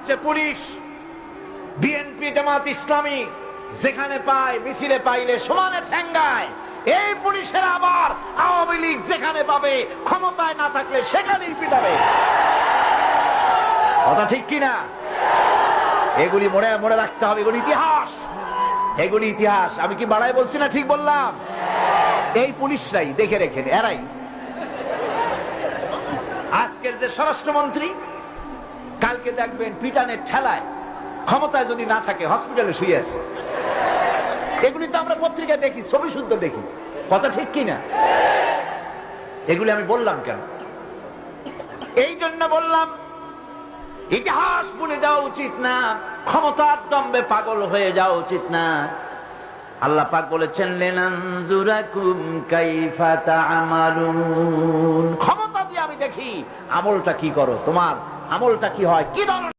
হচ্ছে police, BNP, Jamaat Islami যেখানে পায় মিছিলে পাইলে সমানে ঠেঙ্গায়। এই পুলিশের আবার আওয়ামী লীগ যেখানে পাবে ক্ষমতায় না থাকলে সেখানেই পিটাবে। কথা ঠিক কিনা? এগুলি মনে মনে রাখতে হবে, এগুলি ইতিহাস, এগুলি ইতিহাস। আমি কি বাড়াই বলছি না ঠিক বললাম? এই পুলিশরাই দেখে রেখেন, এরাই আজকের যে স্বরাষ্ট্রমন্ত্রী, কালকে দেখবেন পিটানের ঠেলায় ক্ষমতায় যদি না থাকে হসপিটালে শুয়ে আছে। এগুলি তো আমরা পত্রিকায় দেখি, ছবি শুদ্ধ দেখি। কথা ঠিক কিনা? এগুলি আমি বললাম কেন? এই জন্য বললাম, ইতিহাস ভুলে যাওয়া উচিত না, ক্ষমতার দম্ভে পাগল হয়ে যাওয়া উচিত না। আল্লাহ পাক বলেছেন, লিনানজুরাকুম কাইফা তা'মালুন, ক্ষমতা দিয়ে আমি দেখি আমলটা কি করো, তোমার আমলটা কি হয়, কি ধরনের